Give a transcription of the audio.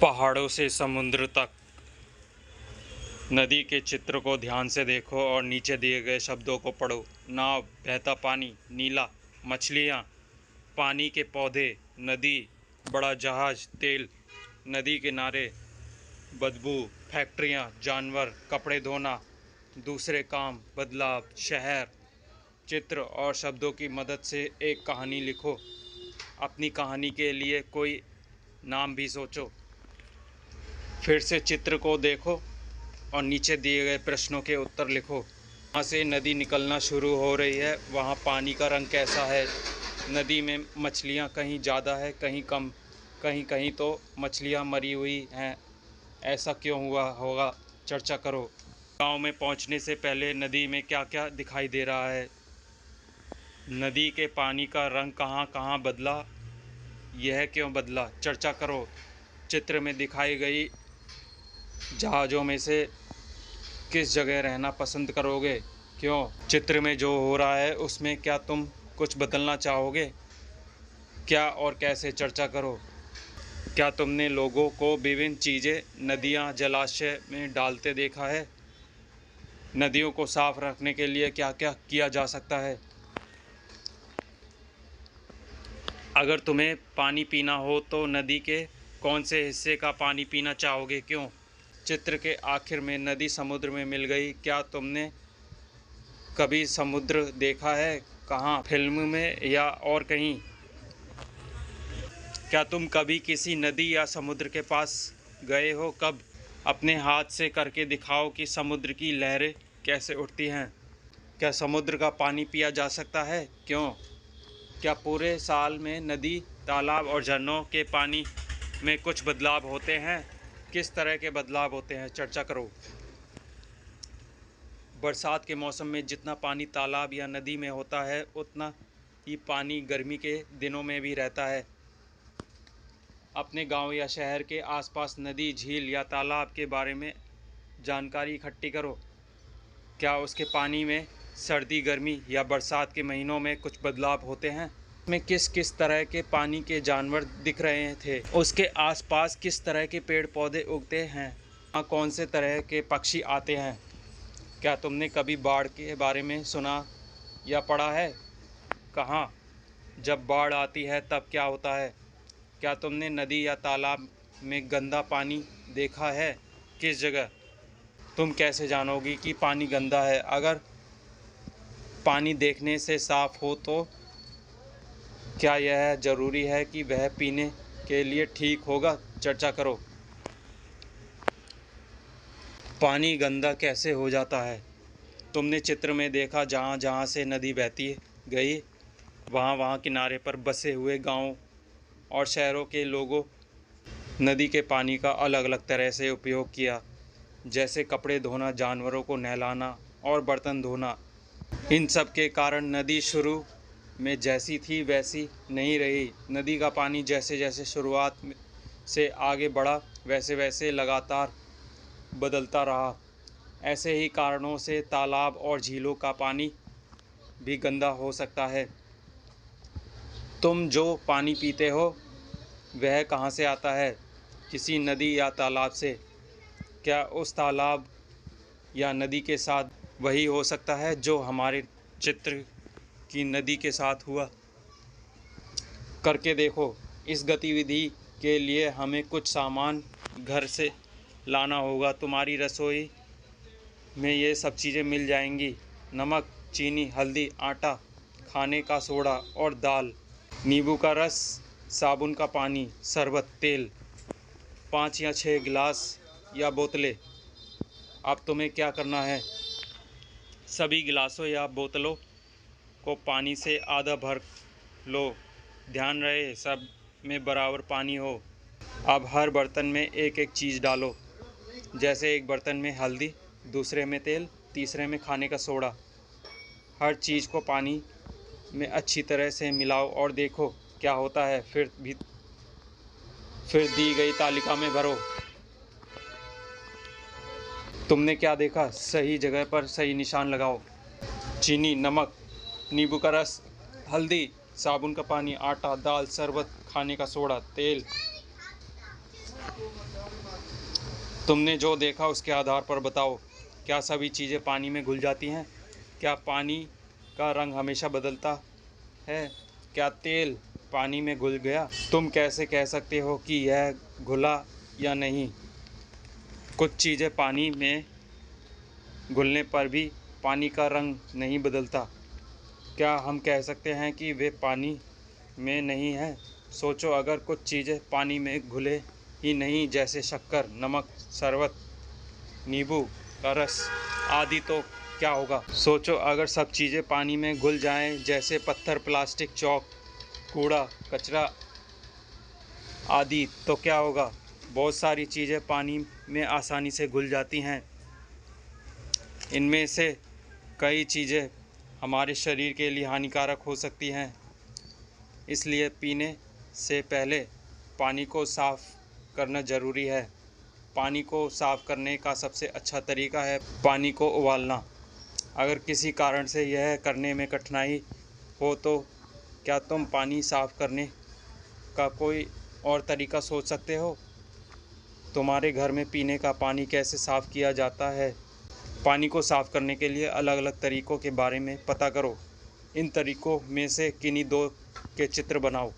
पहाड़ों से समुद्र तक नदी के चित्र को ध्यान से देखो और नीचे दिए गए शब्दों को पढ़ो। नाव, बहता पानी, नीला, मछलियाँ, पानी के पौधे, नदी, बड़ा जहाज, तेल, नदी किनारे, बदबू, फैक्ट्रियाँ, जानवर, कपड़े धोना, दूसरे काम, बदलाव, शहर। चित्र और शब्दों की मदद से एक कहानी लिखो। अपनी कहानी के लिए कोई नाम भी सोचो। फिर से चित्र को देखो और नीचे दिए गए प्रश्नों के उत्तर लिखो। वहाँ से नदी निकलना शुरू हो रही है, वहाँ पानी का रंग कैसा है? नदी में मछलियाँ कहीं ज़्यादा है, कहीं कम, कहीं कहीं तो मछलियाँ मरी हुई हैं। ऐसा क्यों हुआ होगा? चर्चा करो। गांव में पहुँचने से पहले नदी में क्या क्या दिखाई दे रहा है? नदी के पानी का रंग कहाँ कहाँ बदला? यह क्यों बदला? चर्चा करो। चित्र में दिखाई गई जहाज़ों में से किस जगह रहना पसंद करोगे? क्यों? चित्र में जो हो रहा है उसमें क्या तुम कुछ बदलना चाहोगे? क्या और कैसे? चर्चा करो। क्या तुमने लोगों को विभिन्न चीज़ें नदियाँ, जलाशय में डालते देखा है? नदियों को साफ रखने के लिए क्या क्या किया जा सकता है? अगर तुम्हें पानी पीना हो तो नदी के कौन से हिस्से का पानी पीना चाहोगे? क्यों? चित्र के आखिर में नदी समुद्र में मिल गई। क्या तुमने कभी समुद्र देखा है? कहाँ? फिल्म में या और कहीं? क्या तुम कभी किसी नदी या समुद्र के पास गए हो? कब? अपने हाथ से करके दिखाओ कि समुद्र की लहरें कैसे उठती हैं। क्या समुद्र का पानी पिया जा सकता है? क्यों? क्या पूरे साल में नदी, तालाब और झरनों के पानी में कुछ बदलाव होते हैं? किस तरह के बदलाव होते हैं? चर्चा करो। बरसात के मौसम में जितना पानी तालाब या नदी में होता है उतना ही पानी गर्मी के दिनों में भी रहता है। अपने गांव या शहर के आसपास नदी, झील या तालाब के बारे में जानकारी इकट्ठी करो। क्या उसके पानी में सर्दी, गर्मी या बरसात के महीनों में कुछ बदलाव होते हैं? में किस किस तरह के पानी के जानवर दिख रहे थे? उसके आसपास किस तरह के पेड़ पौधे उगते हैं? वहाँ कौन से तरह के पक्षी आते हैं? क्या तुमने कभी बाढ़ के बारे में सुना या पढ़ा है? कहाँ? जब बाढ़ आती है तब क्या होता है? क्या तुमने नदी या तालाब में गंदा पानी देखा है? किस जगह? तुम कैसे जानोगी कि पानी गंदा है? अगर पानी देखने से साफ हो तो क्या यह ज़रूरी है कि वह पीने के लिए ठीक होगा? चर्चा करो। पानी गंदा कैसे हो जाता है? तुमने चित्र में देखा जहाँ जहाँ से नदी बहती गई, वहाँ वहाँ किनारे पर बसे हुए गांवों और शहरों के लोगों नदी के पानी का अलग अलग तरह से उपयोग किया, जैसे कपड़े धोना, जानवरों को नहलाना और बर्तन धोना। इन सब के कारण नदी शुरू में जैसी थी वैसी नहीं रही। नदी का पानी जैसे जैसे शुरुआत से आगे बढ़ा वैसे वैसे लगातार बदलता रहा। ऐसे ही कारणों से तालाब और झीलों का पानी भी गंदा हो सकता है। तुम जो पानी पीते हो वह कहाँ से आता है? किसी नदी या तालाब से। क्या उस तालाब या नदी के साथ वही हो सकता है जो हमारे चित्र की नदी के साथ हुआ? करके देखो। इस गतिविधि के लिए हमें कुछ सामान घर से लाना होगा। तुम्हारी रसोई में ये सब चीज़ें मिल जाएंगी। नमक, चीनी, हल्दी, आटा, खाने का सोडा और दाल, नींबू का रस, साबुन का पानी, शरबत, तेल, 5 या 6 गिलास या बोतलें। अब तुम्हें क्या करना है? सभी गिलासों या बोतलों को पानी से आधा भर लो। ध्यान रहे सब में बराबर पानी हो। अब हर बर्तन में एक एक चीज़ डालो। जैसे एक बर्तन में हल्दी, दूसरे में तेल, तीसरे में खाने का सोडा। हर चीज़ को पानी में अच्छी तरह से मिलाओ और देखो क्या होता है। फिर दी गई तालिका में भरो। तुमने क्या देखा? सही जगह पर सही निशान लगाओ। चीनी, नमक, नींबू का रस, हल्दी, साबुन का पानी, आटा, दाल, शरबत, खाने का सोडा, तेल। तुमने जो देखा उसके आधार पर बताओ, क्या सभी चीज़ें पानी में घुल जाती हैं? क्या पानी का रंग हमेशा बदलता है? क्या तेल पानी में घुल गया? तुम कैसे कह सकते हो कि यह घुला या नहीं? कुछ चीज़ें पानी में घुलने पर भी पानी का रंग नहीं बदलता। क्या हम कह सकते हैं कि वे पानी में नहीं हैं? सोचो, अगर कुछ चीज़ें पानी में घुले ही नहीं, जैसे शक्कर, नमक, शरबत, नींबू का रस आदि, तो क्या होगा? सोचो, अगर सब चीज़ें पानी में घुल जाएं, जैसे पत्थर, प्लास्टिक, चौक, कूड़ा, कचरा आदि, तो क्या होगा? बहुत सारी चीज़ें पानी में आसानी से घुल जाती हैं। इनमें से कई चीज़ें हमारे शरीर के लिए हानिकारक हो सकती हैं। इसलिए पीने से पहले पानी को साफ़ करना ज़रूरी है। पानी को साफ़ करने का सबसे अच्छा तरीका है पानी को उबालना। अगर किसी कारण से यह करने में कठिनाई हो तो क्या तुम पानी साफ़ करने का कोई और तरीका सोच सकते हो? तुम्हारे घर में पीने का पानी कैसे साफ़ किया जाता है? पानी को साफ़ करने के लिए अलग अलग तरीक़ों के बारे में पता करो। इन तरीक़ों में से किन्हीं दो के चित्र बनाओ।